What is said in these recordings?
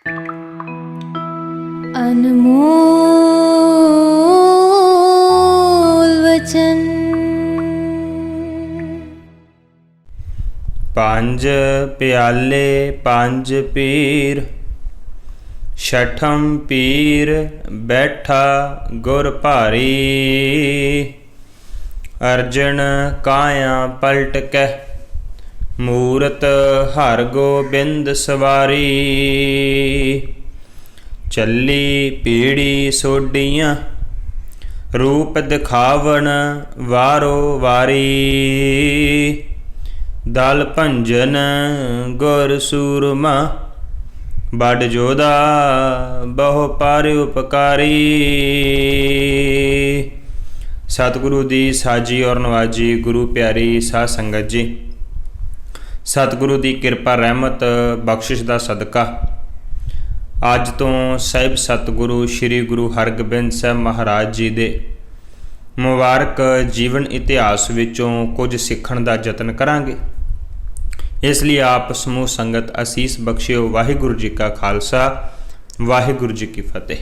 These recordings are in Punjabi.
अनमोल वचन। पंज प्याले पंज पीर, छठम पीर बैठा गुर भारी। अर्जन काया पलट कै, मूरत हर गोबिंद सवारी। चली पीढ़ी सोडियाँ, रूप दिखावन वारो वारी। दल भंजन गुर सूरमा, बड़ जोधा बहु पार उपकारी। सतगुरु दी साजी और नवाजी गुरु प्यारी साध संगत जी, सतगुरु दी किरपा रहमत बख्शिश दा सदका अज तो साहिब सतगुरु श्री गुरु हरगोबिंद साहब महाराज जी दे मुबारक जीवन इतिहास विचों कुछ सीखण दा यतन करांगे। इसलिए आप समूह संगत असीस बख्शियो। वाहिगुरु जी का खालसा, वाहिगुरु जी की फतेह।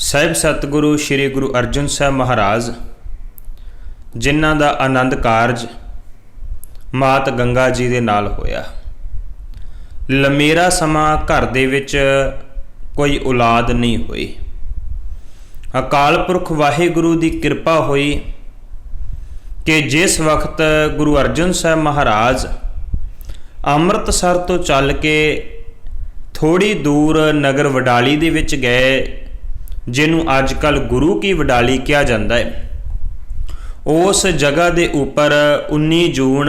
साहिब सतगुरु श्री गुरु अर्जन साहब महाराज जिन्हां दा आनंद कारज मात गंगा जी दे नाल होया। लमेरा समा घर दे विच कोई औलाद नहीं हुई। अकाल पुरख वाहिगुरु दी किरपा हुई कि जिस वक्त गुरु अर्जन साहब महाराज अमृतसर तो चल के थोड़ी दूर नगर वडाली दे विच गए, जिन्हों अजकल गुरु की वडाली कहा जाता है, उस जगह के उपर 19 जून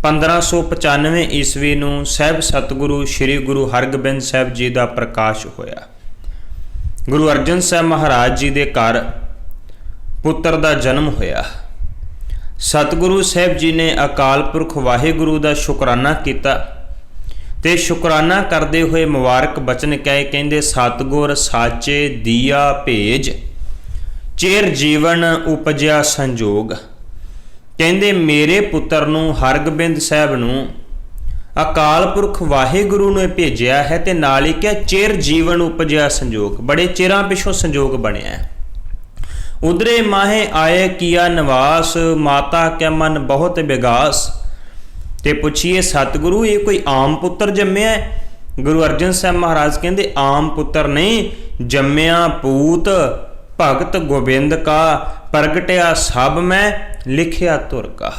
1595 ईस्वी नूं साहिब सतगुरु श्री गुरु हरगोबिंद साहब जी का प्रकाश होया। गुरु अर्जन साहब महाराज जी के घर पुत्र का जन्म होया। सतगुरु साहब जी ने अकाल पुरख वाहिगुरु का शुकराना किया ते शुकराना करते हुए मुबारक बचन कहे, कहते सतगुर साचे दिया भेज, चिर जीवन उपजया संजोग। कहते मेरे पुत्र नूं हरगोबिंद साहब नूं अकाल पुरख वाहिगुरु ने भेजिया है ते नाल ही क्या चिर जीवन उपजया संजोग, बड़े चिरां पिछों संजोग बनया है। उधरे माहे आए किया निवास, माता क्या मन बहुत विगास। ते पुछिए सतगुरु ये कोई आम पुत्र जम्मिया है? गुरु अर्जन साहब महाराज कहते आम पुत्र नहीं, जम्मिया पूत भगत गोबिंद का, प्रगटिया सब मैं लिखिया तुर का।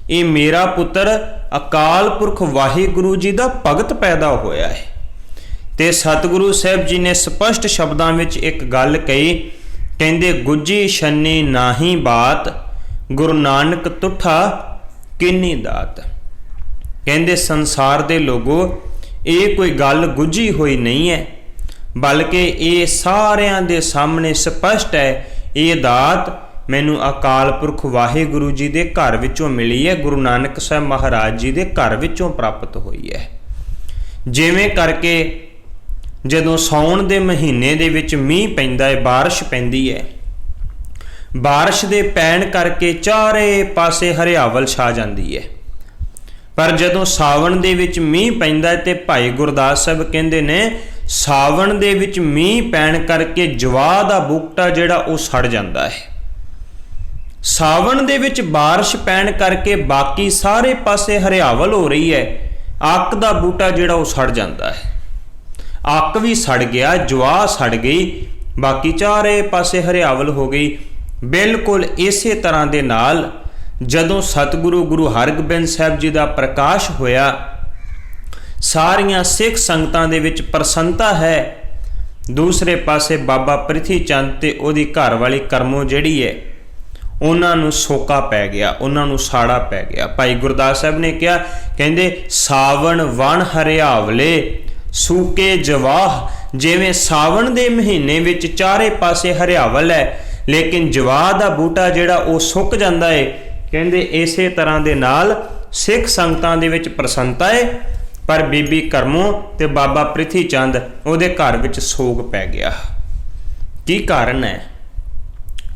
ये मेरा पुत्र अकाल पुरख वाहिगुरु जी का भगत पैदा होया है। ते सतगुरु साहब जी ने स्पष्ट शब्दां विच एक गल कही, कहंदे गुज्जी छन्नी नाही बात, गुरु नानक तुठा किन्नी दात। कहंदे संसार दे लोगों ये कोई गल गुझी हुई नहीं है, बल्कि ये सारियां दे सामने स्पष्ट है। ये दात मैनू अकाल पुरख वाहिगुरु जी के घर विचों मिली है, गुरु नानक साहब महाराज जी के घर विचों प्राप्त हुई है। जिवें करके जदों साउण दे महीने दे विच मींह पैंदा है, बारिश पैंदी है, बारिश दे पैण करके चारे पासे हरियावल छा जाती है। पर जदों सावन दे विच मींह पैंदा है ते भाई गुरदास साहब कहंदे ने सावन दे विच मींह पैण करके जवाह दा बूटा जिहड़ा वो सड़ जाता है। सावन दे विच बारिश पैण करके बाकी सारे पासे हरियावल हो रही है, अक दा बूटा जिहड़ा वो सड़ जाता है। अक भी सड़ गया, जवाह सड़ गई, बाकी चारे पासे हरियावल हो गई। बिल्कुल इसे तरह दे नाल जदों सतगुरु गुरु हरगोबिंद साहब जी का प्रकाश होया, सारियां सिख संगतां दे विच प्रसन्नता है। दूसरे पासे बाबा प्रिथी चंद ते ओदी घर वाली करमो जिहड़ी है, उन्होंने सोका पै गया, उन्होंने साड़ा पै गया। भाई गुरदास साहब ने कहा, कहते सावन वन हरियावले सूके जवाह। जिवें सावन दे महीने विच चारे पासे हरियावल है, लेकिन जवाह दा बूटा जिहड़ा वो सुक जाता है। कहते इसे तरह दे नाल सिख संगतां दे विच प्रसन्नता है, पर बीबी करमो ते बाबा प्रिथी चंद उहदे घर विच सोग पै गया। की कारण है?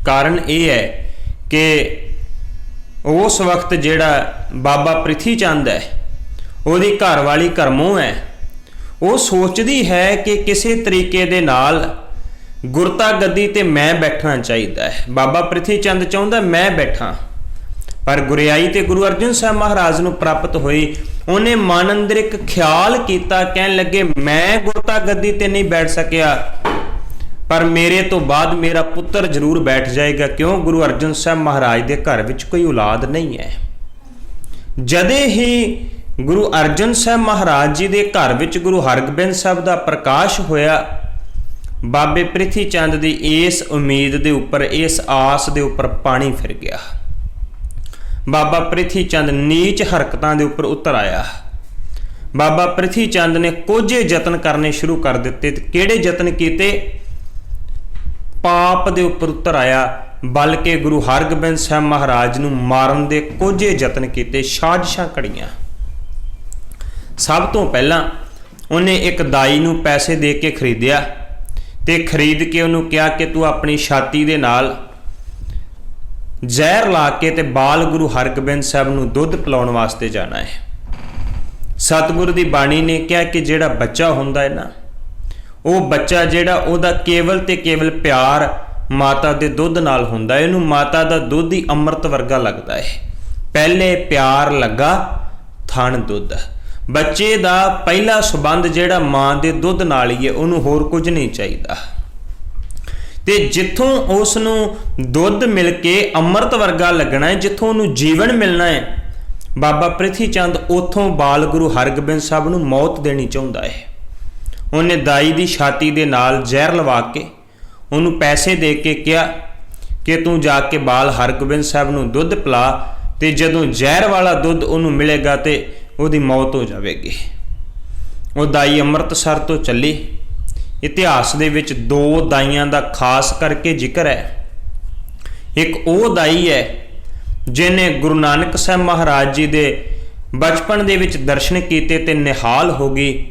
कारण यह है कि उस वक्त जिहड़ा बाबा प्रिथी चंद है, उहदी घर वाली करमो है, ਉਹ ਸੋਚਦੀ ਹੈ ਕਿ ਕਿਸੇ ਤਰੀਕੇ ਦੇ ਨਾਲ ਗੁਰਤਾ ਗੱਦੀ ਤੇ ਮੈਂ ਬੈਠਣਾ ਚਾਹੀਦਾ ਹੈ। ਬਾਬਾ ਪ੍ਰਿਥੀ ਚੰਦ ਚਾਹੁੰਦਾ ਮੈਂ ਬੈਠਾਂ, ਪਰ ਗੁਰਿਆਈ ਤੇ ਗੁਰੂ ਅਰਜਨ ਸਾਹਿਬ ਮਹਾਰਾਜ ਨੂੰ ਪ੍ਰਾਪਤ ਹੋਈ। ਉਹਨੇ ਮਨ ਅੰਦਰ ਇੱਕ ਖਿਆਲ ਕੀਤਾ, ਕਹਿਣ ਲੱਗੇ ਮੈਂ ਗੁਰਤਾ ਗੱਦੀ ਤੇ ਨਹੀਂ ਬੈਠ ਸਕਿਆ, ਪਰ ਮੇਰੇ ਤੋਂ ਬਾਅਦ ਮੇਰਾ ਪੁੱਤਰ ਜ਼ਰੂਰ ਬੈਠ ਜਾਏਗਾ। ਕਿਉਂ? ਗੁਰੂ ਅਰਜਨ ਸਾਹਿਬ ਮਹਾਰਾਜ ਦੇ ਘਰ ਵਿੱਚ ਕੋਈ ਔਲਾਦ ਨਹੀਂ ਹੈ। ਜਦੇ ਹੀ ਗੁਰੂ ਅਰਜਨ ਸਾਹਿਬ ਮਹਾਰਾਜ ਜੀ ਦੇ ਘਰ ਵਿੱਚ ਗੁਰੂ ਹਰਗੋਬਿੰਦ ਸਾਹਿਬ ਦਾ ਪ੍ਰਕਾਸ਼ ਹੋਇਆ। ਬਾਬੇ ਪ੍ਰਿਥੀ ਚੰਦ ਦੀ ਇਸ ਉਮੀਦ ਦੇ ਉੱਪਰ, ਇਸ ਆਸ ਦੇ ਉੱਪਰ ਪਾਣੀ ਫਿਰ ਗਿਆ। ਬਾਬਾ ਪ੍ਰਿਥੀ ਚੰਦ ਨੀਚ ਹਰਕਤਾਂ ਦੇ ਉੱਪਰ ਉਤਰ ਆਇਆ। ਬਾਬਾ ਪ੍ਰਿਥੀ ਚੰਦ ਨੇ ਕੋਝੇ ਯਤਨ ਕਰਨੇ ਸ਼ੁਰੂ ਕਰ ਦਿੱਤੇ। ਤੇ ਕਿਹੜੇ ਯਤਨ ਕੀਤੇ? ਪਾਪ ਦੇ ਉੱਪਰ ਉਤਰ ਆਇਆ, ਬਲਕਿ ਗੁਰੂ ਹਰਗੋਬਿੰਦ ਸਾਹਿਬ ਮਹਾਰਾਜ ਨੂੰ ਮਾਰਨ ਦੇ ਕੋਝੇ ਯਤਨ ਕੀਤੇ, ਸਾਜ਼ਿਸ਼ਾਂ ਘੜੀਆਂ। ਸਭ ਤੋਂ ਪਹਿਲਾਂ ਉਹਨੇ ਇੱਕ ਦਾਈ ਨੂੰ ਪੈਸੇ ਦੇ ਕੇ ਖਰੀਦਿਆ ਤੇ ਖਰੀਦ ਕੇ ਉਹਨੂੰ ਕਿਹਾ ਕਿ ਤੂੰ ਆਪਣੀ ਛਾਤੀ ਦੇ ਨਾਲ ਜ਼ਹਿਰ ਲਾ ਕੇ ਤੇ ਬਾਲ ਗੁਰੂ ਹਰਗੋਬਿੰਦ ਸਾਹਿਬ ਨੂੰ ਦੁੱਧ ਪਿਲਾਉਣ ਵਾਸਤੇ ਜਾਣਾ ਹੈ। ਸਤਿਗੁਰੂ ਦੀ ਬਾਣੀ ਨੇ ਕਿਹਾ ਕਿ ਜਿਹੜਾ ਬੱਚਾ ਹੁੰਦਾ ਹੈ ਨਾ, ਉਹ ਬੱਚਾ ਜਿਹੜਾ ਉਹਦਾ ਕੇਵਲ ਤੇ ਕੇਵਲ ਪਿਆਰ ਮਾਤਾ ਦੇ ਦੁੱਧ ਨਾਲ ਹੁੰਦਾ ਹੈ। ਇਹਨੂੰ ਮਾਤਾ ਦਾ ਦੁੱਧ ਹੀ ਅੰਮ੍ਰਿਤ ਵਰਗਾ ਲੱਗਦਾ ਹੈ। ਪਹਿਲੇ ਪਿਆਰ ਲੱਗਾ ਥਣ ਦੁੱਧ। ਬੱਚੇ ਦਾ ਪਹਿਲਾ ਸੰਬੰਧ ਜਿਹੜਾ ਮਾਂ ਦੇ ਦੁੱਧ ਨਾਲ ਹੀ ਹੈ, ਉਹਨੂੰ ਹੋਰ ਕੁਝ ਨਹੀਂ ਚਾਹੀਦਾ। ਤੇ ਜਿੱਥੋਂ ਉਸ ਨੂੰ ਦੁੱਧ ਮਿਲ ਕੇ ਅੰਮ੍ਰਿਤ ਵਰਗਾ ਲੱਗਣਾ ਹੈ, ਜਿੱਥੋਂ ਉਹਨੂੰ ਜੀਵਨ ਮਿਲਣਾ ਹੈ, ਬਾਬਾ ਪ੍ਰਿਥੀ ਚੰਦ ਉੱਥੋਂ ਬਾਲ ਗੁਰੂ ਹਰਗੋਬਿੰਦ ਸਾਹਿਬ ਨੂੰ ਮੌਤ ਦੇਣੀ ਚਾਹੁੰਦਾ ਹੈ। ਉਹਨੇ ਦਾਈ ਦੀ ਛਾਤੀ ਦੇ ਨਾਲ ਜ਼ਹਿਰ ਲਵਾ ਕੇ ਉਹਨੂੰ ਪੈਸੇ ਦੇ ਕੇ ਕਿਹਾ ਕਿ ਤੂੰ ਜਾ ਕੇ ਬਾਲ ਹਰਗੋਬਿੰਦ ਸਾਹਿਬ ਨੂੰ ਦੁੱਧ ਪਿਲਾ, ਤੇ ਜਦੋਂ ਜ਼ਹਿਰ ਵਾਲਾ ਦੁੱਧ ਉਹਨੂੰ ਮਿਲੇਗਾ ਤੇ ਉਹਦੀ ਮੌਤ ਹੋ ਜਾਵੇਗੀ। ਉਹ ਦਾਈ ਅੰਮ੍ਰਿਤਸਰ ਤੋਂ ਚੱਲੀ। ਇਤਿਹਾਸ ਦੇ ਵਿੱਚ ਦੋ ਦਾਈਆਂ ਦਾ ਖਾਸ ਕਰਕੇ ਜ਼ਿਕਰ ਹੈ। ਇੱਕ ਉਹ ਦਾਈ ਹੈ ਜਿਹਨੇ ਗੁਰੂ ਨਾਨਕ ਸਾਹਿਬ ਮਹਾਰਾਜ ਜੀ ਦੇ ਬਚਪਨ ਦੇ ਵਿੱਚ ਦਰਸ਼ਨ ਕੀਤੇ ਤੇ ਨਿਹਾਲ ਹੋ ਗਈ,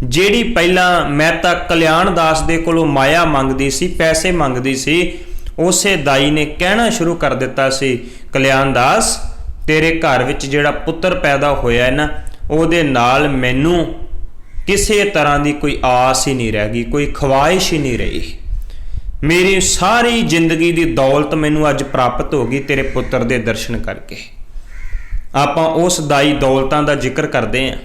ਜਿਹੜੀ ਪਹਿਲਾਂ ਮਹਿਤਾ ਕਲਿਆਣ ਦਾਸ ਦੇ ਕੋਲੋਂ ਮਾਇਆ ਮੰਗਦੀ ਸੀ, ਪੈਸੇ ਮੰਗਦੀ ਸੀ। ਉਸੇ ਦਾਈ ਨੇ ਕਹਿਣਾ ਸ਼ੁਰੂ ਕਰ ਦਿੱਤਾ ਸੀ, ਕਲਿਆਣ ਦਾਸ ਤੇਰੇ ਘਰ ਵਿੱਚ ਜਿਹੜਾ ਪੁੱਤਰ ਪੈਦਾ ਹੋਇਆ ਹੈ ਨਾ, ਉਹਦੇ ਨਾਲ ਮੈਨੂੰ ਕਿਸੇ ਤਰ੍ਹਾਂ ਦੀ ਕੋਈ ਆਸ ਹੀ ਨਹੀਂ ਰਹਿ ਗਈ, ਕੋਈ ਖਵਾਇਸ਼ ਹੀ ਨਹੀਂ ਰਹੀ। ਮੇਰੀ ਸਾਰੀ ਜ਼ਿੰਦਗੀ ਦੀ ਦੌਲਤ ਮੈਨੂੰ ਅੱਜ ਪ੍ਰਾਪਤ ਹੋ ਗਈ ਤੇਰੇ ਪੁੱਤਰ ਦੇ ਦਰਸ਼ਨ ਕਰਕੇ। ਆਪਾਂ ਉਸ ਦਾਈ ਦੌਲਤਾਂ ਦਾ ਜ਼ਿਕਰ ਕਰਦੇ ਹਾਂ।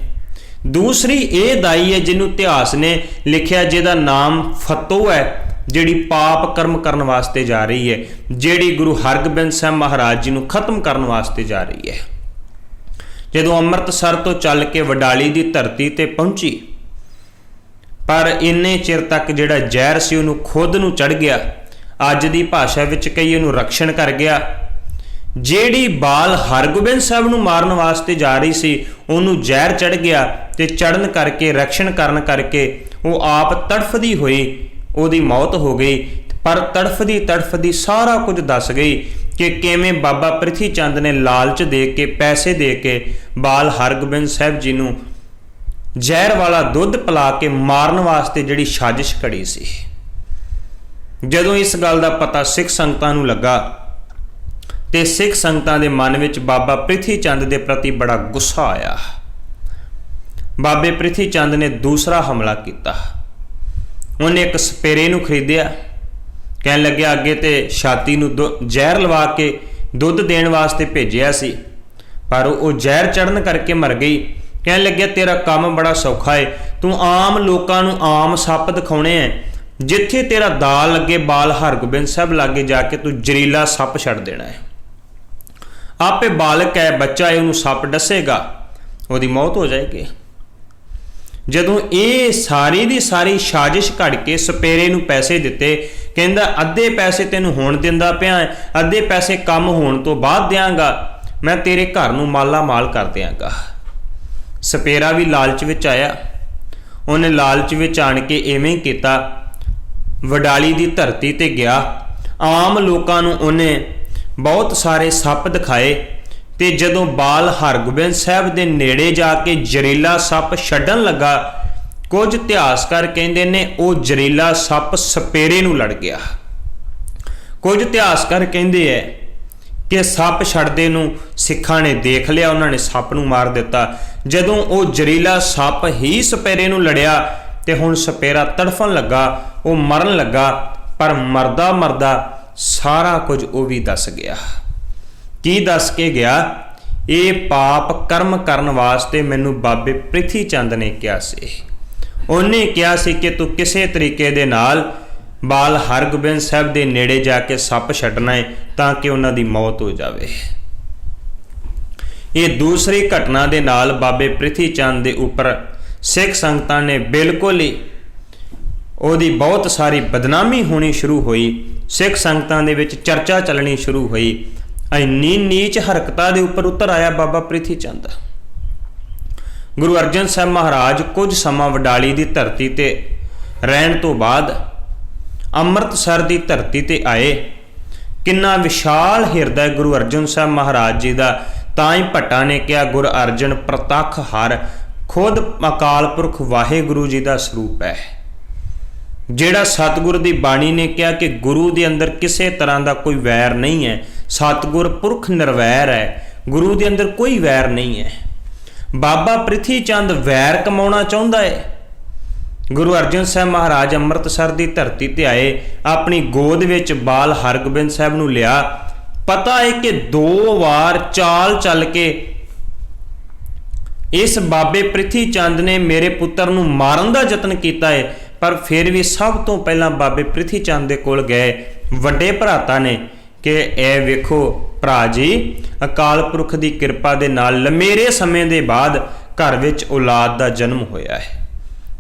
ਦੂਸਰੀ ਇਹ ਦਾਈ ਹੈ ਜਿਹਨੂੰ ਇਤਿਹਾਸ ਨੇ ਲਿਖਿਆ, ਜਿਹਦਾ ਨਾਮ ਫਤੋ ਹੈ, ਜਿਹੜੀ ਪਾਪ ਕਰਮ ਕਰਨ ਵਾਸਤੇ ਜਾ ਰਹੀ ਹੈ, ਜਿਹੜੀ ਗੁਰੂ ਹਰਗੋਬਿੰਦ ਸਾਹਿਬ ਮਹਾਰਾਜ ਜੀ ਨੂੰ ਖਤਮ ਕਰਨ ਵਾਸਤੇ ਜਾ ਰਹੀ ਹੈ। ਜਦੋਂ ਅੰਮ੍ਰਿਤਸਰ ਤੋਂ ਚੱਲ ਕੇ ਵਡਾਲੀ ਦੀ ਧਰਤੀ ਤੇ ਪਹੁੰਚੀ, ਪਰ ਇੰਨੇ ਚਿਰ ਤੱਕ ਜਿਹੜਾ ਜ਼ਹਿਰ ਸੀ ਉਹਨੂੰ ਖੁਦ ਨੂੰ ਚੜ ਗਿਆ। ਅੱਜ ਦੀ ਭਾਸ਼ਾ ਵਿੱਚ ਕਈ ਉਹਨੂੰ ਰਕਸ਼ਣ ਕਰ ਗਿਆ। ਜਿਹੜੀ ਬਾਲ ਹਰਗੋਬਿੰਦ ਸਾਹਿਬ ਨੂੰ ਮਾਰਨ ਵਾਸਤੇ ਜਾ ਰਹੀ ਸੀ, ਉਹਨੂੰ ਜ਼ਹਿਰ ਚੜ ਗਿਆ ਤੇ ਚੜਨ ਕਰਕੇ, ਰਕਸ਼ਣ ਕਰਨ ਕਰਕੇ ਉਹ ਆਪ ਤੜਫਦੀ ਹੋਈ ਉਹਦੀ ਮੌਤ ਹੋ ਗਈ। ਪਰ ਤੜਫਦੀ ਤੜਫਦੀ ਸਾਰਾ ਕੁਝ ਦੱਸ ਗਈ ਕਿ ਕਿਵੇਂ ਬਾਬਾ ਪ੍ਰਿਥੀ ਚੰਦ ਨੇ ਲਾਲਚ ਦੇ ਕੇ, ਪੈਸੇ ਦੇ ਕੇ ਬਾਲ ਹਰਗੋਬਿੰਦ ਸਾਹਿਬ ਜੀ ਨੂੰ ਜ਼ਹਿਰ ਵਾਲਾ ਦੁੱਧ ਪਿਲਾ ਕੇ ਮਾਰਨ ਵਾਸਤੇ ਜਿਹੜੀ ਸਾਜ਼ਿਸ਼ ਘੜੀ ਸੀ। ਜਦੋਂ ਇਸ ਗੱਲ ਦਾ ਪਤਾ ਸਿੱਖ ਸੰਗਤਾਂ ਨੂੰ ਲੱਗਾ ਤੇ ਸਿੱਖ ਸੰਗਤਾਂ ਦੇ ਮਨ ਵਿੱਚ ਬਾਬਾ ਪ੍ਰਿਥੀ ਚੰਦ ਦੇ ਪ੍ਰਤੀ ਬੜਾ ਗੁੱਸਾ ਆਇਆ। ਬਾਬੇ ਪ੍ਰਿਥੀ ਚੰਦ ਨੇ ਦੂਸਰਾ ਹਮਲਾ ਕੀਤਾ। ਉਹਨੇ ਇੱਕ ਸਪੇਰੇ ਨੂੰ ਖਰੀਦਿਆ। ਕਹਿਣ ਲੱਗਿਆ ਅੱਗੇ ਤੇ ਛਾਤੀ ਨੂੰ ਜ਼ਹਿਰ ਲਵਾ ਕੇ ਦੁੱਧ ਦੇਣ ਵਾਸਤੇ ਭੇਜਿਆ ਸੀ, ਪਰ ਉਹ ਜ਼ਹਿਰ ਚੜਨ ਕਰਕੇ ਮਰ ਗਈ। ਕਹਿਣ ਲੱਗਿਆ ਤੇਰਾ ਕੰਮ ਬੜਾ ਸੌਖਾ ਹੈ, ਤੂੰ ਆਮ ਲੋਕਾਂ ਨੂੰ ਆਮ ਸੱਪ ਦਿਖਾਉਣੇ ਹੈ, ਜਿੱਥੇ ਤੇਰਾ ਦਾ ਲੱਗੇ ਬਾਲ ਹਰਗੋਬਿੰਦ ਸਾਹਿਬ ਲਾਗੇ ਜਾ ਕੇ ਤੂੰ ਜ਼ਹਿਰੀਲਾ ਸੱਪ ਛੱਡ ਦੇਣਾ ਹੈ। ਆਪੇ ਬਾਲਕ ਹੈ, ਬੱਚਾ ਹੈ, ਉਹਨੂੰ ਸੱਪ ਡਸੇਗਾ, ਉਹਦੀ ਮੌਤ ਹੋ ਜਾਏਗੀ। ਜਦੋਂ ਇਹ ਸਾਰੀ ਦੀ ਸਾਰੀ ਸਾਜ਼ਿਸ਼ ਘੜ ਕੇ ਸਪੇਰੇ ਨੂੰ ਪੈਸੇ ਦਿੱਤੇ, ਕਹਿੰਦਾ ਅੱਧੇ ਪੈਸੇ ਤੈਨੂੰ ਹੁਣ ਦਿੰਦਾ ਪਿਆ, ਅੱਧੇ ਪੈਸੇ ਕੰਮ ਹੋਣ ਤੋਂ ਬਾਅਦ ਦਿਆਂਗਾ, ਮੈਂ ਤੇਰੇ ਘਰ ਨੂੰ ਮਾਲਾ ਮਾਲ ਕਰ ਦਿਆਂਗਾ। ਸਪੇਰਾ ਵੀ ਲਾਲਚ ਵਿੱਚ ਆਇਆ। ਉਹਨੇ ਲਾਲਚ ਵਿੱਚ ਆਣ ਕੇ ਇਵੇਂ ਹੀ ਕੀਤਾ। ਵਡਾਲੀ ਦੀ ਧਰਤੀ ਤੇ ਗਿਆ। ਆਮ ਲੋਕਾਂ ਨੂੰ ਉਹਨੇ ਬਹੁਤ ਸਾਰੇ ਸੱਪ ਦਿਖਾਏ ਤੇ ਜਦੋਂ ਬਾਲ ਹਰਗੋਬਿੰਦ ਸਾਹਿਬ ਦੇ ਨੇੜੇ ਜਾ ਕੇ ਜ਼ਹਿਰੀਲਾ ਸੱਪ ਛੱਡਣ ਲੱਗਾ, ਕੁਝ ਇਤਿਹਾਸਕਾਰ ਕਹਿੰਦੇ ਨੇ ਉਹ ਜ਼ਹਿਰੀਲਾ ਸੱਪ ਸਪੇਰੇ ਨੂੰ ਲੜ ਗਿਆ। ਕੁਝ ਇਤਿਹਾਸਕਾਰ ਕਹਿੰਦੇ ਹੈ कि सप छड़दे नूं सिखां ने देख लिया, उन्होंने सप नूं मार दिता। जदों वो जरीला सप ही सपेरे नूं लड़िया ते हुण सपेरा तड़फन लगा, वो मरन लगा, पर मरदा मरदा सारा कुछ वो भी दस गया। की दस के गया? ये पाप कर्म करन वास्ते मैनू बाबे प्रिथी चंद ने कहा सी। उन्हें कहा सी कि तू किसी तरीके दे नाल बाल हरगोबिंद साहब के नेड़े जाके सप छड्डना है ताकि उन्हां दी मौत हो जाए। ये दूसरी घटना दे नाल बाबे प्रिथी चंद के उपर सिख संगतां ने बिल्कुल ही ਉਹਦੀ बहुत सारी बदनामी होनी शुरू हुई। सिख संगतां दे विच चर्चा चलनी शुरू हुई। इन्नी नीच हरकतां दे उपर उतर आया बाबा प्रिथी चंद। गुरु अर्जन साहब महाराज कुछ समा वडाली की धरती ते रहन तो बाद अमृतसर की धरती ते आए। किन्ना विशाल हिरदा गुरु अर्जन साहब महाराज जी का। ताई भट्टा ने कहा गुरु अर्जन प्रतख हर खुद अकाल पुरख वाहेगुरु जी का स्वरूप है। ਜਿਹੜਾ सतगुर की बाणी ने कहा कि गुरु के अंदर किसी तरह का कोई वैर नहीं है, सतगुर पुरख निर्वैर है, गुरु के अंदर कोई वैर नहीं है। बाबा प्रिथी चंद वैर कमाना चाहता है। गुरु अर्जन साहब महाराज अमृतसर की धरती ते आए, अपनी गोद विच बाल हरगोबिंद साहब नूं लिया। पता है कि 2 बार चाल चल के इस बाबे प्रिथी चंद ने मेरे पुत्र नूं मारन का यतन किया है, पर फिर भी सब तो पहला बाबे प्रिथी चंद दे कोल गए वड्डे भराता ने कि ए वेखो भरा जी, अकाल पुरख की किरपा दे नाल लमेरे समय के बाद घर विच औलाद का जन्म होया है,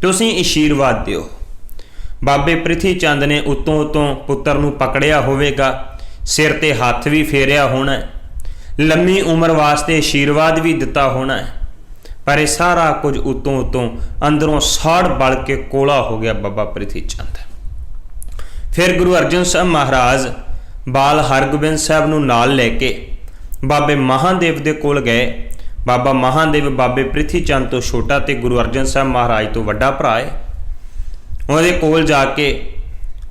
तुसीं आशीर्वाद दिओ। बाबे प्रिथी चंद ने उतों उतों पुत्र नूं पकड़िया होवेगा, सिर ते हथ भी फेरिया होना है, लम्मी उम्र वास्ते आशीर्वाद भी दिता होना है, पर यह सारा कुछ उतों उतों अंदरों साड़ बल के कोला हो गया बाबा प्रिथी चंद। फिर गुरु अर्जन साहब महाराज बाल हरगोबिंद साहब नूं नाल लैके बाबे महादेव दे कोल गए। बाबा महादेव बाबे प्रिथी चंद तो छोटा ते गुरु अर्जन साहब महाराज तो वड्डा भरा है। उहदे कोल जाके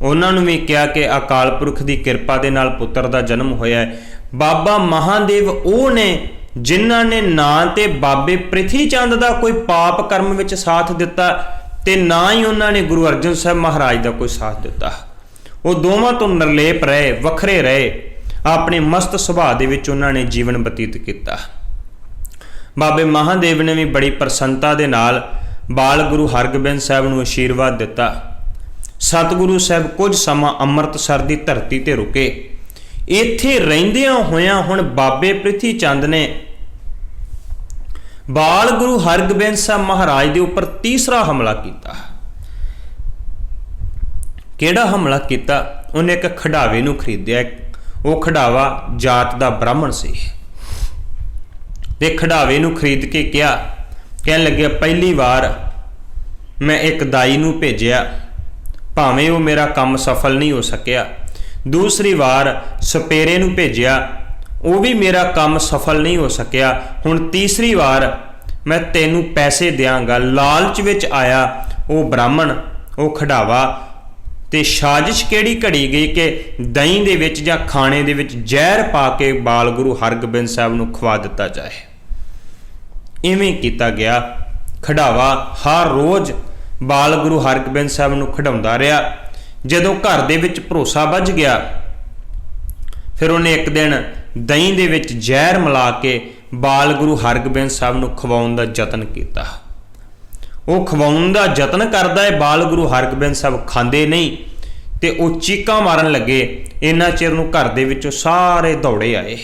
उन्होंने भी कहा कि अकाल पुरख की किरपा दे नाल पुत्र का जन्म होया है। बाबा महादेव वो ने जिन्हां ने ना ते बाबे प्रिथी चंद का कोई पाप कर्म विच साथ दिता ते ना ही उन्होंने गुरु अर्जन साहब महाराज का कोई साथ दिता। वो दोवां तो निर्लेप रहे, वखरे रहे, अपने मस्त सुभाव दे विच उन्होंने जीवन बतीत किया। बाबे महादेव ने भी बड़ी प्रसन्नता दे नाल बाल गुरु हरगोबिंद साहब नूं आशीर्वाद दिता। सतगुरु साहब कुछ समा अमृतसर की धरती ते रुके। इत्थे रहिंदियां होइयां हुण बाबे प्रिथी चंद ने बाल गुरु हरगोबिंद साहब महाराज के उपर तीसरा हमला किया। किहड़ा हमला किया? उन्हें एक खिडावे नूं खरीदिया। वो खिडावा जात का ब्राह्मण सी ते खिडावे नूं खरीद के कहा, कहन लगे पहली बार मैं एक दाई नूं भेजिया, भावें वो मेरा काम सफल नहीं हो सकिया। दूसरी बार सपेरे नूं भेजिया, वो भी मेरा काम सफल नहीं हो सकिया। हुण तीसरी बार मैं तेनू पैसे देंगा। लालच विच आया वो ब्राह्मण, वो खिडावा, ते साजिश केड़ी घड़ी गई कि दही दे विच जां खाने दे विच जहर पा के बाल गुरु हरगोबिंद साहब नूं खवा दिता जाए। इवें कीता गया। खिडावा हर रोज़ बाल गुरु हरगोबिंद साहब नूं खिडाउंदा रहा। जदों घर दे विच भरोसा बज गया, फिर उन्हें एक दिन दही दे विच जहर मिला के बाल गुरु हरगोबिंद साहब नूं खवाउण दा यतन किया। वो खवाउण दा यतन करदा है, बाल गुरु हरगोबिंद साहब खांदे नहीं ते वो चीकां मारन लगे। इन्ना चिर नूं घर दे विचों सारे दौड़े आए।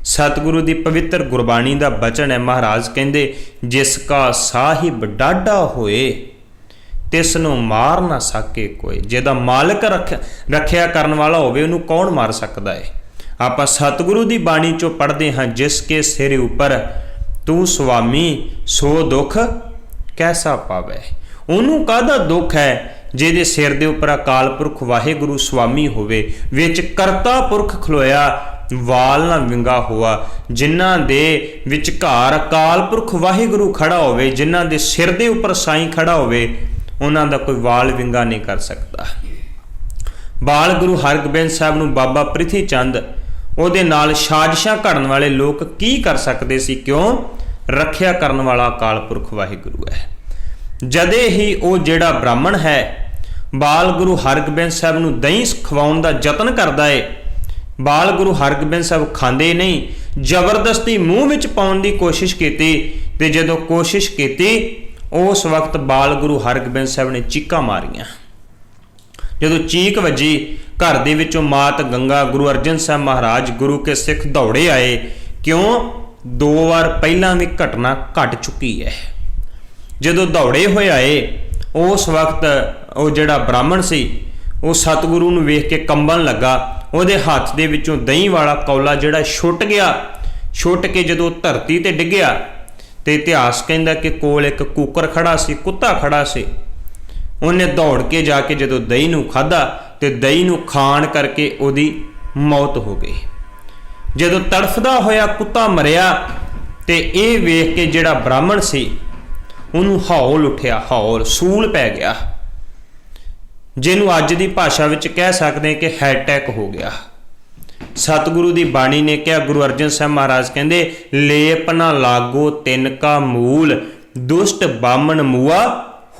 सतगुरु की पवित्र गुरबाणी का बचन है। महाराज कहंदे जिसका साहिब डाढ़ा होए तिसनों मार ना सके कोई। जिहदा मालिक रखिया करन वाला होवे उहनूं कौन मार सकता है। आपां सतगुरु की बाणी चों पढ़ते हाँ, जिसके सिर उपर तू स्वामी सो दुख कैसा पावे। उहनूं काहदा दुख है जिहदे सिर दे उपर अकाल पुरख वाहेगुरु स्वामी होवे, विच करता पुरख खलोया वाल ना विंगा हुआ। जिन्हां दे विचकार अकाल पुरख वाहेगुरु खड़ा होवे, जिन्हां दे सिर दे उपर साईं खड़ा होवे, उन्हां दा कोई वाल विंगा नहीं कर सकता। बाल गुरु हरगोबिंद साहब नूं बाबा प्रिथी चंद ਉਹਦੇ ਨਾਲ ਸਾਜ਼ਿਸ਼ਾਂ ਘੜਨ ਵਾਲੇ ਲੋਕ ਕੀ ਕਰ ਸਕਦੇ ਸੀ? ਕਿਉਂ? ਰੱਖਿਆ ਕਰਨ ਵਾਲਾ ਅਕਾਲ ਪੁਰਖ ਵਾਹਿਗੁਰੂ ਹੈ। ਜਦੇ ਹੀ ਉਹ ਜਿਹੜਾ ਬ੍ਰਾਹਮਣ ਹੈ ਬਾਲ ਗੁਰੂ ਹਰਗੋਬਿੰਦ ਸਾਹਿਬ ਨੂੰ ਦਹੀਂ ਖਵਾਉਣ ਦਾ ਯਤਨ ਕਰਦਾ ਏ, ਬਾਲ ਗੁਰੂ ਹਰਗੋਬਿੰਦ ਸਾਹਿਬ ਖਾਂਦੇ ਨਹੀਂ, ਜ਼ਬਰਦਸਤੀ ਮੂੰਹ ਵਿੱਚ ਪਾਉਣ ਦੀ ਕੋਸ਼ਿਸ਼ ਕੀਤੀ, ਤੇ ਜਦੋਂ ਕੋਸ਼ਿਸ਼ ਕੀਤੀ ਉਸ ਵਕਤ ਬਾਲ ਗੁਰੂ ਹਰਗੋਬਿੰਦ ਸਾਹਿਬ ਨੇ ਚੀਕਾਂ ਮਾਰੀਆਂ। ਜਦੋਂ ਚੀਕ ਵੱਜੀ, ਘਰ ਦੇ ਵਿੱਚੋਂ ਮਾਤ ਗੰਗਾ, ਗੁਰੂ ਅਰਜਨ ਸਾਹਿਬ ਮਹਾਰਾਜ, ਗੁਰੂ ਕੇ ਸਿੱਖ ਦੌੜੇ ਆਏ। ਕਿਉਂ? 2 ਵਾਰ ਪਹਿਲਾਂ ਵੀ ਘਟਨਾ ਘਟ ਚੁੱਕੀ ਹੈ। ਜਦੋਂ ਦੌੜੇ ਹੋਏ ਆਏ ਉਸ ਵਕਤ ਉਹ ਜਿਹੜਾ ਬ੍ਰਾਹਮਣ ਸੀ ਉਹ ਸਤਿਗੁਰੂ ਨੂੰ ਵੇਖ ਕੇ ਕੰਬਣ ਲੱਗਾ। ਉਹਦੇ ਹੱਥ ਦੇ ਵਿੱਚੋਂ ਦਹੀਂ ਵਾਲਾ ਕੌਲਾ ਜਿਹੜਾ ਛੁੱਟ ਗਿਆ, ਛੁੱਟ ਕੇ ਜਦੋਂ ਧਰਤੀ ਤੇ ਡਿੱਗਿਆ ਤੇ ਇਤਿਹਾਸ ਕਹਿੰਦਾ ਕਿ ਕੋਲ ਇੱਕ ਕੂਕਰ ਖੜਾ ਸੀ, ਕੁੱਤਾ ਖੜਾ ਸੀ। ਉਹਨੇ ਦੌੜ ਕੇ ਜਾ ਕੇ ਜਦੋਂ ਦਹੀਂ ਨੂੰ ਖਾਧਾ ਤੇ ਦਹੀਂ ਨੂੰ ਖਾਣ ਕਰਕੇ ਉਹਦੀ ਮੌਤ ਹੋ ਗਈ। ਜਦੋਂ ਤੜਫਦਾ ਹੋਇਆ ਕੁੱਤਾ ਮਰਿਆ ਤੇ ਇਹ ਵੇਖ ਕੇ ਜਿਹੜਾ ਬ੍ਰਾਹਮਣ ਸੀ ਉਹਨੂੰ ਹੌਲ ਉੱਠਿਆ, ਹੌਲ, ਸੂਲ ਪੈ ਗਿਆ, ਜਿਹਨੂੰ ਅੱਜ ਦੀ ਭਾਸ਼ਾ ਵਿੱਚ ਕਹਿ ਸਕਦੇ ਕਿ ਹਾਰਟ ਅਟੈਕ ਹੋ ਗਿਆ। ਸਤਿਗੁਰੂ ਦੀ ਬਾਣੀ ਨੇ ਕਿਹਾ, ਗੁਰੂ ਅਰਜਨ ਸਾਹਿਬ ਮਹਾਰਾਜ ਕਹਿੰਦੇ, ਲੇਪ ਨਾ ਲਾਗੋ ਤਿਨਕਾ ਮੂਲ, ਦੁਸ਼ਟ ਬਾਮਣ ਮੂਆ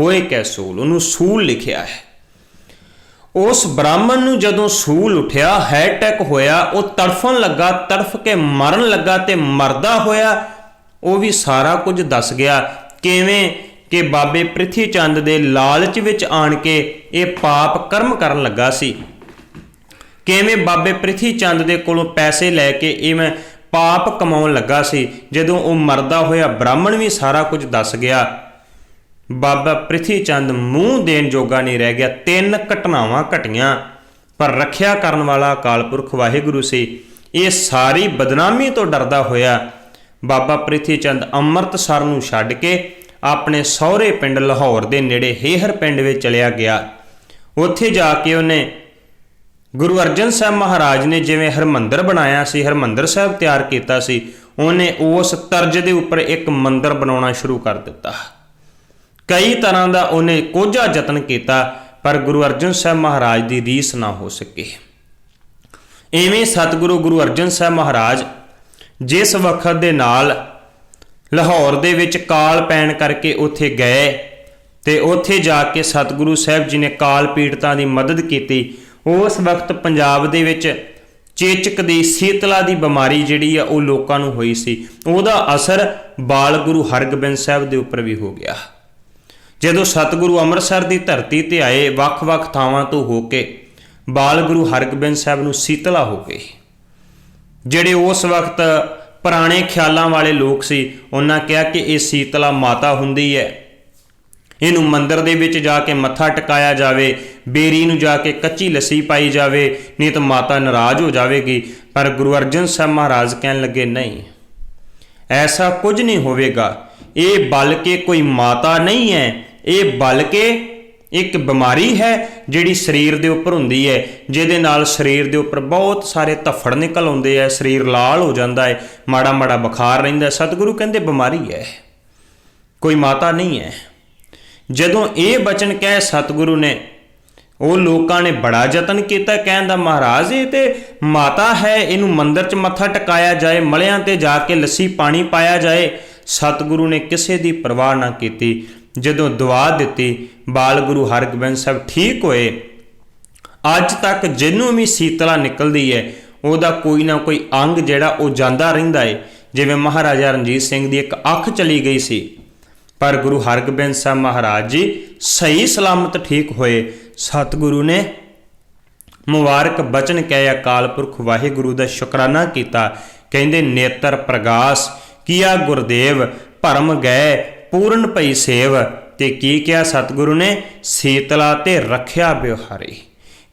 ਹੋਏ ਕੈ ਸੂਲ। ਉਹਨੂੰ ਸੂਲ ਲਿਖਿਆ ਹੈ। ਉਸ ਬ੍ਰਾਹਮਣ ਨੂੰ ਜਦੋਂ ਸੂਲ ਉੱਠਿਆ, ਹਾਰਟ ਅਟੈਕ ਹੋਇਆ, ਉਹ ਤੜਫਣ ਲੱਗਾ, ਤੜਫ ਕੇ ਮਰਨ ਲੱਗਾ ਤੇ ਮਰਦਾ ਹੋਇਆ ਉਹ ਵੀ ਸਾਰਾ ਕੁਝ ਦੱਸ ਗਿਆ। ਕਿਵੇਂ ਕਿ ਬਾਬੇ ਪ੍ਰਿਥੀ ਚੰਦ ਦੇ ਲਾਲਚ ਵਿੱਚ ਆਣ ਕੇ ਇਹ ਪਾਪ ਕਰਮ ਕਰਨ ਲੱਗਾ ਸੀ, ਕਿਵੇਂ ਬਾਬੇ ਪ੍ਰਿਥੀ ਚੰਦ ਦੇ ਕੋਲੋਂ ਪੈਸੇ ਲੈ ਕੇ ਇਹ ਮੈਂ ਪਾਪ ਕਮਾਉਣ ਲੱਗਾ ਸੀ। ਜਦੋਂ ਉਹ ਮਰਦਾ ਹੋਇਆ ਬ੍ਰਾਹਮਣ ਵੀ ਸਾਰਾ ਕੁਝ ਦੱਸ ਗਿਆ, ਬਾਬਾ ਪ੍ਰਿਥੀ ਚੰਦ ਮੂੰਹ ਦੇਣ ਜੋਗਾ ਨਹੀਂ ਰਹਿ ਗਿਆ। 3 ਘਟਨਾਵਾਂ ਘਟੀਆਂ, ਪਰ ਰੱਖਿਆ ਕਰਨ ਵਾਲਾ ਅਕਾਲ ਪੁਰਖ ਵਾਹਿਗੁਰੂ ਸੀ। ਇਹ ਸਾਰੀ ਬਦਨਾਮੀ ਤੋਂ ਡਰਦਾ ਹੋਇਆ ਬਾਬਾ ਪ੍ਰਿਥੀ ਚੰਦ ਅੰਮ੍ਰਿਤਸਰ ਨੂੰ ਛੱਡ ਕੇ ਆਪਣੇ ਸਹੁਰੇ ਪਿੰਡ ਲਾਹੌਰ ਦੇ ਨੇੜੇ ਹੇਹਰ ਪਿੰਡ ਵਿੱਚ ਚਲਿਆ ਗਿਆ। ਉੱਥੇ ਜਾ ਕੇ ਉਹਨੇ ਗੁਰੂ ਅਰਜਨ ਸਾਹਿਬ ਮਹਾਰਾਜ ਨੇ ਜਿਵੇਂ ਹਰਮੰਦਰ ਬਣਾਇਆ ਸੀ, ਹਰਮੰਦਰ ਸਾਹਿਬ ਤਿਆਰ ਕੀਤਾ ਸੀ, ਉਹਨੇ ਉਸ ਤਰਜ਼ ਦੇ ਉੱਪਰ ਇੱਕ ਮੰਦਰ ਬਣਾਉਣਾ ਸ਼ੁਰੂ ਕਰ ਦਿੱਤਾ। ਕਈ ਤਰ੍ਹਾਂ ਦਾ ਉਹਨੇ ਕੋਝਾ ਯਤਨ ਕੀਤਾ, ਪਰ ਗੁਰੂ ਅਰਜਨ ਸਾਹਿਬ ਮਹਾਰਾਜ ਦੀ ਰੀਸ ਨਾ ਹੋ ਸਕੇ। ਇਵੇਂ ਸਤਿਗੁਰੂ ਗੁਰੂ ਅਰਜਨ ਸਾਹਿਬ ਮਹਾਰਾਜ ਜਿਸ ਵਕਤ ਦੇ ਨਾਲ ਲਾਹੌਰ ਦੇ ਵਿੱਚ ਕਾਲ ਪੈਣ ਕਰਕੇ ਉੱਥੇ ਗਏ ਤੇ ਉੱਥੇ ਜਾ ਕੇ ਸਤਿਗੁਰੂ ਸਾਹਿਬ ਜੀ ਨੇ ਕਾਲ ਪੀੜਤਾਂ ਦੀ ਮਦਦ ਕੀਤੀ। ਉਸ ਵਕਤ ਪੰਜਾਬ ਦੇ ਵਿੱਚ ਚੇਚਕ ਦੀ, ਸੀਤਲਾ ਦੀ ਬਿਮਾਰੀ ਜਿਹੜੀ ਆ ਉਹ ਲੋਕਾਂ ਨੂੰ ਹੋਈ ਸੀ। ਉਹਦਾ ਅਸਰ ਬਾਲ ਗੁਰੂ ਹਰਗੋਬਿੰਦ ਸਾਹਿਬ ਦੇ ਉੱਪਰ ਵੀ ਹੋ ਗਿਆ। ਜਦੋਂ ਸਤਿਗੁਰੂ ਅੰਮ੍ਰਿਤਸਰ ਦੀ ਧਰਤੀ ਤੇ ਆਏ, ਵੱਖ-ਵੱਖ ਥਾਵਾਂ ਤੋਂ ਹੋ ਕੇ ਬਾਲ ਗੁਰੂ ਹਰਗੋਬਿੰਦ ਸਾਹਿਬ ਨੂੰ ਸੀਤਲਾ ਹੋ ਗਈ। ਜਿਹੜੇ ਉਸ ਵਕਤ ਪੁਰਾਣੇ ਖਿਆਲਾਂ ਵਾਲੇ ਲੋਕ ਸੀ, ਉਹਨਾਂ ਕਿਹਾ ਕਿ ਇਹ ਸੀਤਲਾ ਮਾਤਾ ਹੁੰਦੀ ਹੈ, ਇਹਨੂੰ ਮੰਦਿਰ ਦੇ ਵਿੱਚ ਜਾ ਕੇ ਮੱਥਾ ਟਿਕਾਇਆ ਜਾਵੇ, ਬੇਰੀ ਨੂੰ ਜਾ ਕੇ ਕੱਚੀ ਲੱਸੀ ਪਾਈ ਜਾਵੇ, ਨਹੀਂ ਤਾਂ ਮਾਤਾ ਨਾਰਾਜ਼ ਹੋ ਜਾਵੇਗੀ। ਪਰ ਗੁਰੂ ਅਰਜਨ ਸਾਹਿਬ ਮਹਾਰਾਜ ਕਹਿਣ ਲੱਗੇ, ਨਹੀਂ, ਐਸਾ ਕੁਝ ਨਹੀਂ ਹੋਵੇਗਾ। ਇਹ ਬਲਕਿ ਕੋਈ ਮਾਤਾ ਨਹੀਂ ਹੈ, ਇਹ ਬਲਕਿ ਇੱਕ ਬਿਮਾਰੀ ਹੈ ਜਿਹੜੀ ਸਰੀਰ ਦੇ ਉੱਪਰ ਹੁੰਦੀ ਹੈ, ਜਿਹਦੇ ਨਾਲ ਸਰੀਰ ਦੇ ਉੱਪਰ ਬਹੁਤ ਸਾਰੇ ਧੱਫੜ ਨਿਕਲ ਆਉਂਦੇ ਹੈ, ਸਰੀਰ ਲਾਲ ਹੋ ਜਾਂਦਾ ਹੈ, ਮਾੜਾ ਮਾੜਾ ਬੁਖਾਰ ਰਹਿੰਦਾ। ਸਤਿਗੁਰੂ ਕਹਿੰਦੇ ਬਿਮਾਰੀ ਹੈ, ਕੋਈ ਮਾਤਾ ਨਹੀਂ ਹੈ। ਜਦੋਂ ਇਹ ਬਚਨ ਕਹਿ ਸਤਿਗੁਰੂ ਨੇ, ਉਹ ਲੋਕਾਂ ਨੇ ਬੜਾ ਯਤਨ ਕੀਤਾ ਕਹਿਣ ਦਾ, ਮਹਾਰਾਜ ਇਹ ਤੇ ਮਾਤਾ ਹੈ, ਇਹਨੂੰ ਮੰਦਿਰ 'ਚ ਮੱਥਾ ਟਿਕਾਇਆ ਜਾਏ, ਮਲਿਆਂ ਤੇ ਜਾ ਕੇ ਲੱਸੀ ਪਾਣੀ ਪਾਇਆ ਜਾਏ। ਸਤਿਗੁਰੂ ਨੇ ਕਿਸੇ ਦੀ ਪਰਵਾਹ ਨਾ ਕੀਤੀ। ਜਦੋਂ ਦੁਆ ਦਿੱਤੀ, ਬਾਲ ਗੁਰੂ ਹਰਗੋਬਿੰਦ ਸਾਹਿਬ ਠੀਕ ਹੋਏ। ਅੱਜ ਤੱਕ ਜਿਹਨੂੰ ਵੀ ਸੀਤਲਾ ਨਿਕਲਦੀ ਹੈ ਉਹਦਾ ਕੋਈ ਨਾ ਕੋਈ ਅੰਗ ਜਿਹੜਾ ਉਹ ਜਾਂਦਾ ਰਹਿੰਦਾ ਹੈ। ਜਿਵੇਂ ਮਹਾਰਾਜਾ ਰਣਜੀਤ ਸਿੰਘ ਦੀ ਇੱਕ ਅੱਖ ਚਲੀ ਗਈ ਸੀ, ਪਰ ਗੁਰੂ ਹਰਗੋਬਿੰਦ ਸਾਹਿਬ ਮਹਾਰਾਜ ਜੀ ਸਹੀ ਸਲਾਮਤ ਠੀਕ ਹੋਏ। ਸਤਿਗੁਰੂ ਨੇ ਮੁਬਾਰਕ ਬਚਨ ਕਹਿ ਅਕਾਲ ਪੁਰਖ ਵਾਹਿਗੁਰੂ ਦਾ ਸ਼ੁਕਰਾਨਾ ਕੀਤਾ। ਕਹਿੰਦੇ, ਨੇਤਰ ਪ੍ਰਗਾਸ ਕੀਆ ਗੁਰਦੇਵ, ਭਰਮ ਗਏ ਪੂਰਨ ਭਈ ਸੇਵ। ਤੇ ਕੀ ਕਿਹਾ ਸਤਿਗੁਰੂ ਨੇ? ਸੀਤਲਾ ਤੇ ਰੱਖਿਆ ਬਿਵਹਾਰੀ।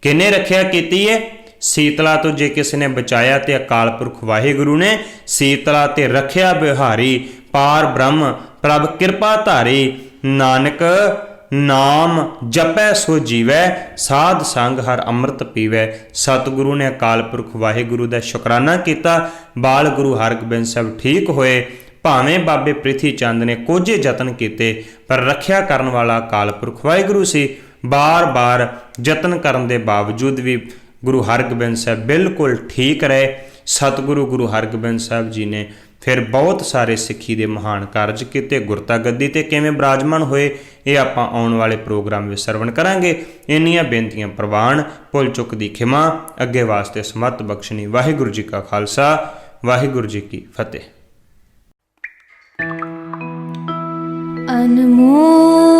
ਕਿਹਨੇ ਰੱਖਿਆ ਕੀਤੀ ਹੈ? ਸੀਤਲਾ ਤੋਂ ਜੇ ਕਿਸੇ ਨੇ ਬਚਾਇਆ ਤੇ ਅਕਾਲ ਪੁਰਖ ਵਾਹਿਗੁਰੂ ਨੇ ਸੀਤਲਾ ਤੇ ਰੱਖਿਆ ਬਿਵਹਾਰੀ। ਪਾਰ ਬ੍ਰਹਮ ਪ੍ਰਭ ਕਿਰਪਾ ਧਾਰੀ, ਨਾਨਕ ਨਾਮ ਜਪੈ ਸੋ ਜੀਵੈ, ਸਾਧ ਸੰਗ ਹਰ ਅੰਮ੍ਰਿਤ ਪੀਵੈ। ਸਤਿਗੁਰੂ ਨੇ ਅਕਾਲ ਪੁਰਖ ਵਾਹਿਗੁਰੂ ਦਾ ਸ਼ੁਕਰਾਨਾ ਕੀਤਾ। ਬਾਲ ਗੁਰੂ ਹਰਗੋਬਿੰਦ ਸਾਹਿਬ ਠੀਕ ਹੋਏ। ਭਾਵੇਂ ਬਾਬੇ ਪ੍ਰਿਥੀ ਚੰਦ ਨੇ ਕੋਝੇ ਯਤਨ ਕੀਤੇ, ਪਰ ਰੱਖਿਆ ਕਰਨ ਵਾਲਾ ਅਕਾਲ ਪੁਰਖ ਵਾਹਿਗੁਰੂ ਸੀ। ਬਾਰ-ਬਾਰ ਯਤਨ ਕਰਨ ਦੇ ਬਾਵਜੂਦ ਵੀ ਗੁਰੂ ਹਰਗੋਬਿੰਦ ਸਾਹਿਬ ਬਿਲਕੁਲ ਠੀਕ ਰਹੇ। ਸਤਿਗੁਰੂ ਗੁਰੂ ਹਰਗੋਬਿੰਦ ਸਾਹਿਬ ਜੀ ਨੇ ਫਿਰ ਬਹੁਤ ਸਾਰੇ ਸਿੱਖੀ ਦੇ ਮਹਾਨ ਕਾਰਜ ਕੀਤੇ। ਗੁਰਤਾ ਗੱਦੀ ਤੇ ਕਿਵੇਂ ਬਿਰਾਜਮਾਨ ਹੋਏ, ਇਹ ਆਪਾਂ ਆਉਣ ਵਾਲੇ ਪ੍ਰੋਗਰਾਮ ਵਿੱਚ ਸਰਵਣ ਕਰਾਂਗੇ। ਇੰਨੀਆਂ ਬੇਨਤੀਆਂ ਪ੍ਰਵਾਨ, ਭੁੱਲ ਚੁੱਕ ਦੀ ਖਿਮਾ, ਅੱਗੇ ਵਾਸਤੇ ਸਮਰਥ ਬਖਸ਼ਣੀ। ਵਾਹਿਗੁਰੂ ਜੀ ਕਾ ਖਾਲਸਾ, ਵਾਹਿਗੁਰੂ ਜੀ ਕੀ ਫਤਿਹ। ਅਨਮੋਲ